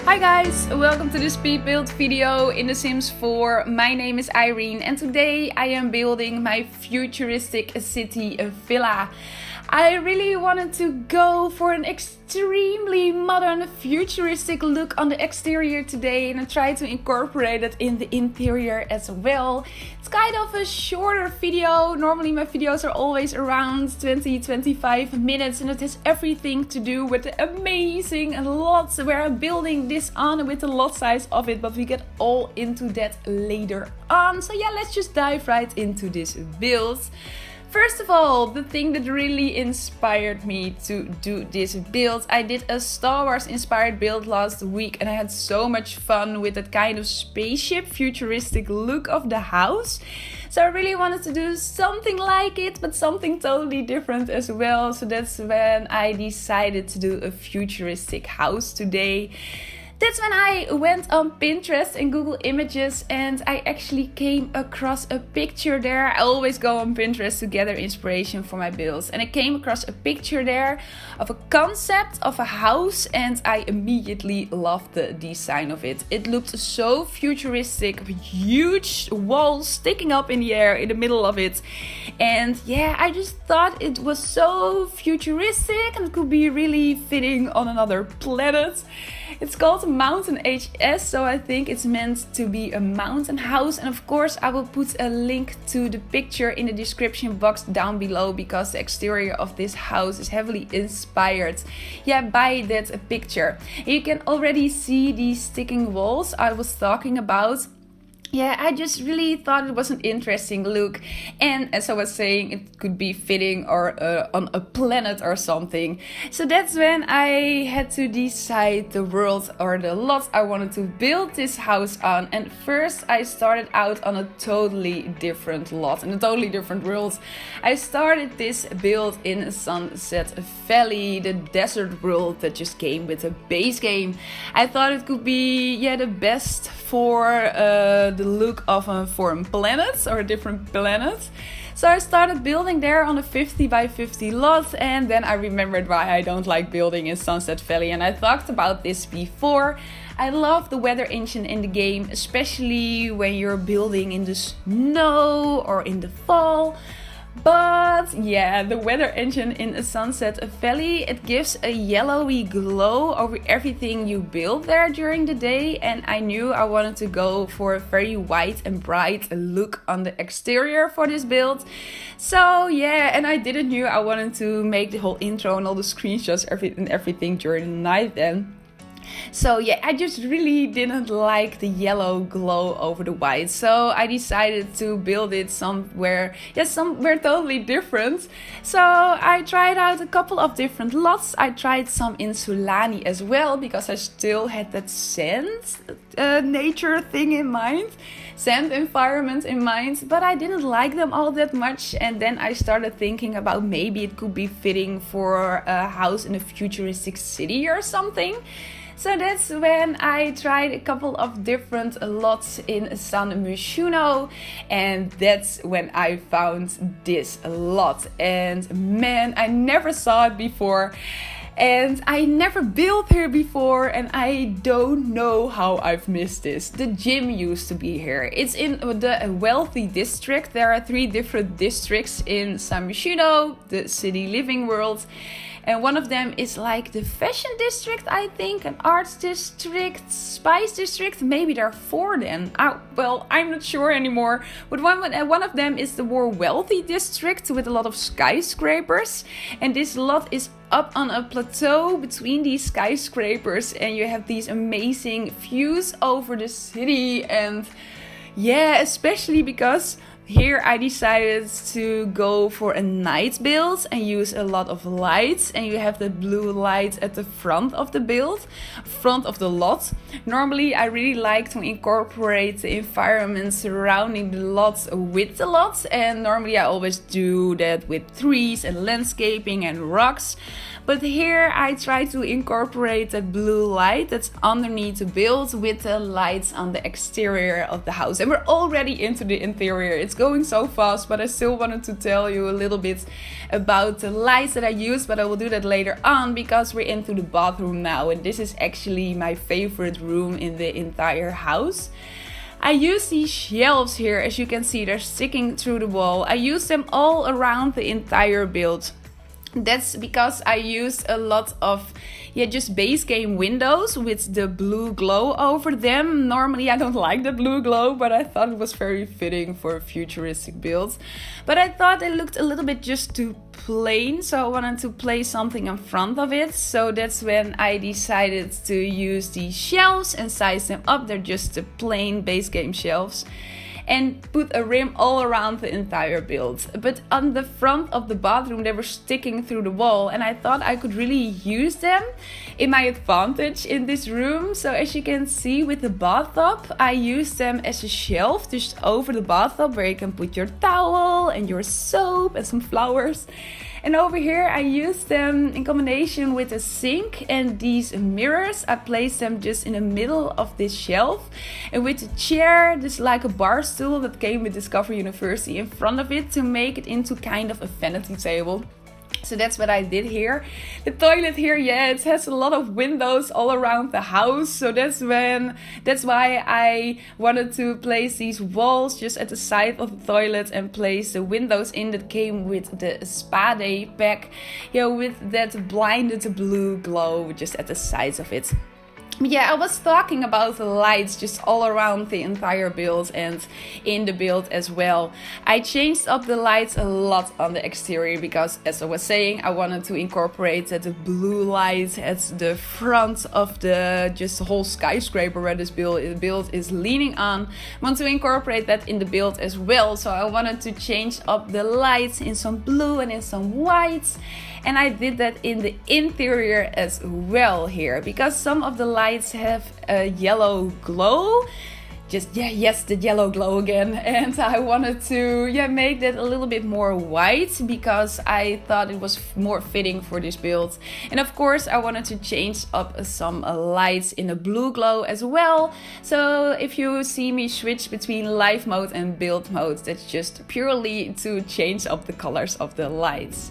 Hi guys, welcome to this speed build video in The Sims 4. My name is Irene and today I am building my futuristic city villa. I really wanted to go for an extremely modern futuristic look on the exterior today, and I tried to incorporate it in the interior as well. It's kind of a shorter video. Normally my videos are always around 20-25 minutes and it has everything to do with the amazing lots where I'm building this on with the lot size of it, but we get all into that later on. So yeah, let's just dive right into this build. First of all, the thing that really inspired me to do this build, I did a Star Wars inspired build last week and I had so much fun with that kind of spaceship futuristic look of the house. So I really wanted to do something like it, but something totally different as well. So that's when I decided to do a futuristic house today. That's when I went on Pinterest and Google Images and I actually came across a picture there. I always go on Pinterest to gather inspiration for my builds. And I came across a picture there of a concept of a house and I immediately loved the design of it. It looked so futuristic, with huge walls sticking up in the air in the middle of it. And yeah, I just thought it was so futuristic and it could be really fitting on another planet. It's called Mountain HS, so I think it's meant to be a mountain house. And of course I will put a link to the picture in the description box down below, because the exterior of this house is heavily inspired by that picture. You can already see the sticking walls I was talking about. Yeah, I just really thought it was an interesting look, and as I was saying, it could be fitting or on a planet or something. So that's when I had to decide the world or the lot I wanted to build this house on. And first I started out on a totally different lot, in a totally different world. I started this build in Sunset Valley, the desert world that just came with a base game. I thought it could be the best for the look of a foreign planet or a different planet. So I started building there on a 50 by 50 lot, and then I remembered why I don't like building in Sunset Valley, and I talked about this before. I love the weather engine in the game, especially when you're building in the snow or in the fall. But yeah, the weather engine in Sunset Valley, it gives a yellowy glow over everything you build there during the day, and I knew I wanted to go for a very white and bright look on the exterior for this build. So yeah, and I didn't know I wanted to make the whole intro and all the screenshots and everything during the night then. So yeah, I just really didn't like the yellow glow over the white. So I decided to build it somewhere totally different. So I tried out a couple of different lots. I tried some in Sulani as well, because I still had that sand nature thing in mind, sand environment in mind, but I didn't like them all that much. And then I started thinking about maybe it could be fitting for a house in a futuristic city or something. So that's when I tried a couple of different lots in San Myshuno, and that's when I found this lot. And man, I never saw it before. And I never built here before, and I don't know how I've missed this. The gym used to be here. It's in the wealthy district. There are 3 different districts in San Myshuno, the city living world. And one of them is like the fashion district, I think, an arts district, spice district. Maybe there are 4 then. Well, I'm not sure anymore. But one of them is the more wealthy district with a lot of skyscrapers. And this lot is up on a plateau between these skyscrapers, and you have these amazing views over the city. And yeah, especially because here I decided to go for a night build and use a lot of lights, and you have the blue light at the front of the build, front of the lot. Normally I really like to incorporate the environment surrounding the lot with the lot, and normally I always do that with trees and landscaping and rocks. But here I try to incorporate that blue light that's underneath the build with the lights on the exterior of the house. And we're already into the interior. It's going so fast, but I still wanted to tell you a little bit about the lights that I use, but I will do that later on because we're into the bathroom now, and this is actually my favorite room in the entire house. I use these shelves here, as you can see, they're sticking through the wall. I use them all around the entire build. That's because I used a lot of just base game windows with the blue glow over them. Normally I don't like the blue glow, but I thought it was very fitting for a futuristic build. But I thought it looked a little bit just too plain, so I wanted to place something in front of it. So that's when I decided to use these shelves and size them up. They're just the plain base game shelves. And put a rim all around the entire build. But on the front of the bathroom they were sticking through the wall, and I thought I could really use them in my advantage in this room. So as you can see with the bathtub, I use them as a shelf just over the bathtub where you can put your towel and your soap and some flowers. And over here I use them in combination with a sink and these mirrors. I place them just in the middle of this shelf. And with the chair, just like a bar stool that came with Discover University in front of it to make it into kind of a vanity table. So that's what I did here. The toilet here, it has a lot of windows all around the house. So that's why I wanted to place these walls just at the side of the toilet and place the windows in that came with the Spa Day pack. With that blinded blue glow just at the sides of it. I was talking about the lights just all around the entire build and in the build as well. I changed up the lights a lot on the exterior because, as I was saying, I wanted to incorporate the blue light at the front of the whole skyscraper where this build is leaning on. I want to incorporate that in the build as well, so I wanted to change up the lights in some blue and in some white. And I did that in the interior as well here, because some of the lights have a yellow glow. The yellow glow again. And I wanted to make that a little bit more white because I thought it was more fitting for this build. And of course I wanted to change up some lights in a blue glow as well. So if you see me switch between live mode and build mode, that's just purely to change up the colors of the lights.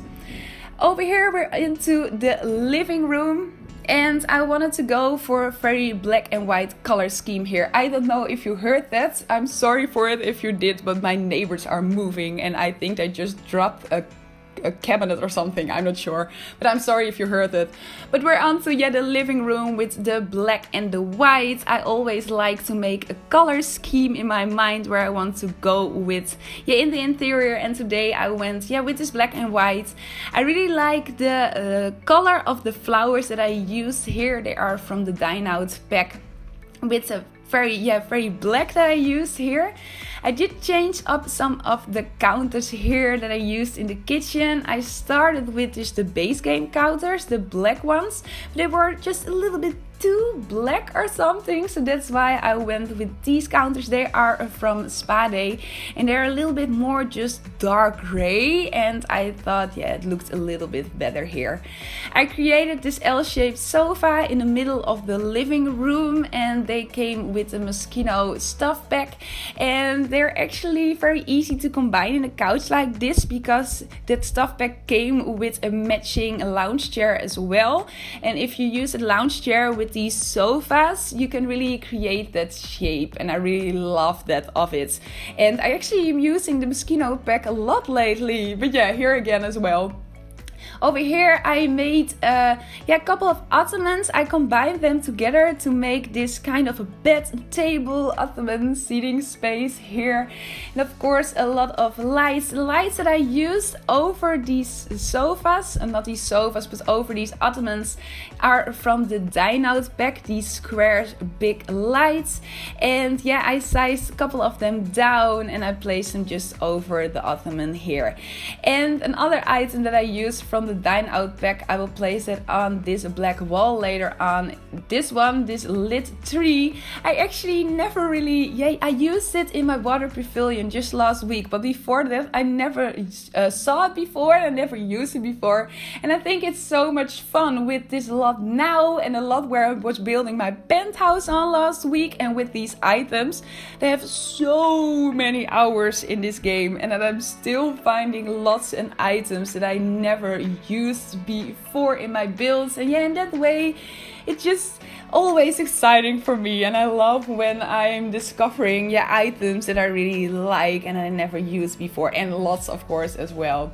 Over here we're into the living room, and I wanted to go for a very black and white color scheme here. I don't know if you heard that. I'm sorry for it if you did, but my neighbors are moving and I think they just dropped a cabinet or something, I'm not sure, but I'm sorry if you heard it. But we're on to the living room with the black and the white. I always like to make a color scheme in my mind where I want to go with in the interior, and today I went with this black and white. I really like the color of the flowers that I used here. They are from the Dine Out pack with a very black that I used here. I did change up some of the counters here that I used in the kitchen. I started with just the base game counters, the black ones. They were just a little bit too black or something, so that's why I went with these counters. They are from Spa Day and they're a little bit more just dark gray, and I thought it looked a little bit better here. I created this L-shaped sofa in the middle of the living room, and they came with a Moschino stuff pack, and they're actually very easy to combine in a couch like this because that stuff pack came with a matching lounge chair as well. And if you use a lounge chair with these sofas, you can really create that shape, and I really love that of it. And I actually am using the Moschino pack a lot lately, but here again as well. Over here I made a couple of ottomans. I combined them together to make this kind of a bed, table, ottoman seating space here. And of course a lot of lights. The lights that I used over these sofas, and not these sofas but over these ottomans, are from the Dine Out pack, these square big lights. And I sized a couple of them down and I placed them just over the ottoman here. And another item that I used from the the dine out pack, I will place it on this black wall later on. This one, this lit tree, I actually never really, I used it in my water pavilion just last week, but before that I never saw it before and I never used it before. And I think it's so much fun with this lot now and a lot where I was building my penthouse on last week, and with these items. They have so many hours in this game, and that I'm still finding lots and items that I never used before in my builds. And in that way it's just always exciting for me, and I love when I'm discovering items that I really like and I never used before, and lots of course as well.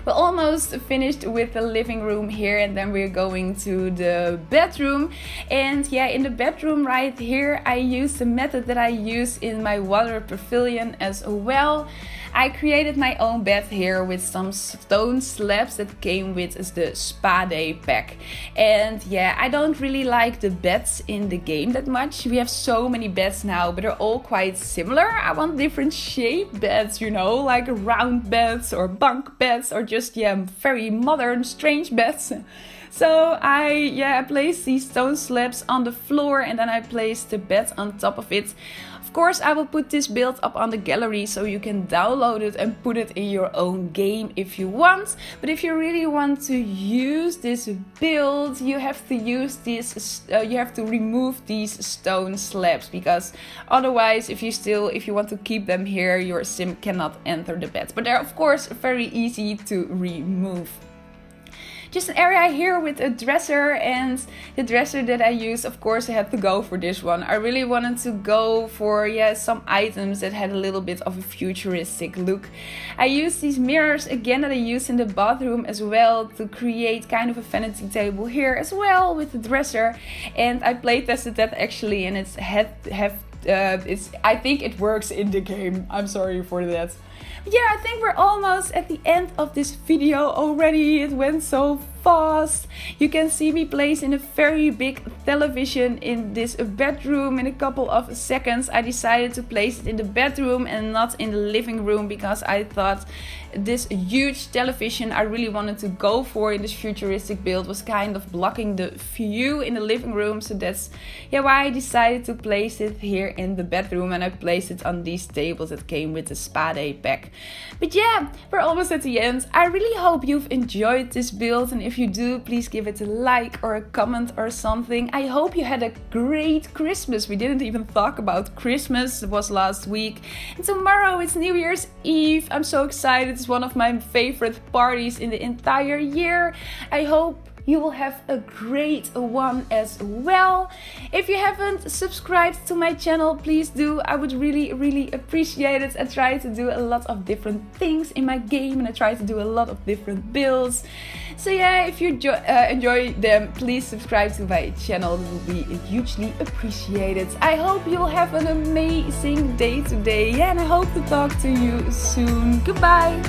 We're almost finished with the living room here, and then we're going to the bedroom. And in the bedroom right here I use the method that I use in my water pavilion as well. I created my own bed here with some stone slabs that came with the Spade pack. And I don't really like the beds in the game that much. We have so many beds now, but they're all quite similar. I want different shape beds, you know, like round beds or bunk beds or just very modern strange beds. So I placed these stone slabs on the floor, and then I placed the bed on top of it. Of course, I will put this build up on the gallery so you can download it and put it in your own game if you want. But if you really want to use this build, you have to use this. You have to remove these stone slabs, because otherwise, if you want to keep them here, your sim cannot enter the bed. But they're of course very easy to remove. Just an area here with a dresser, and the dresser that I use, of course I had to go for this one. I really wanted to go for some items that had a little bit of a futuristic look. I used these mirrors again that I used in the bathroom as well to create kind of a vanity table here as well with the dresser. And I play tested that actually, and I think it works in the game. I'm sorry for that. I think we're almost at the end of this video already. It went so fast. You can see me placing a very big television in this bedroom in a couple of seconds. I decided to place it in the bedroom and not in the living room, because I thought this huge television I really wanted to go for in this futuristic build was kind of blocking the view in the living room. So that's why I decided to place it here in the bedroom, and I placed it on these tables that came with the Spade pack. But we're almost at the end. I really hope you've enjoyed this build, and if you do, please give it a like or a comment or something. I hope you had a great Christmas. We didn't even talk about Christmas. It was last week, and tomorrow it's New Year's Eve. I'm so excited. It's one of my favorite parties in the entire year. I hope you will have a great one as well. If you haven't subscribed to my channel, please do. I would really appreciate it. I try to do a lot of different things in my game, and I try to do a lot of different builds. So if you enjoy them, please subscribe to my channel. It will be hugely appreciated. I hope you'll have an amazing day today, and I hope to talk to you soon. Goodbye.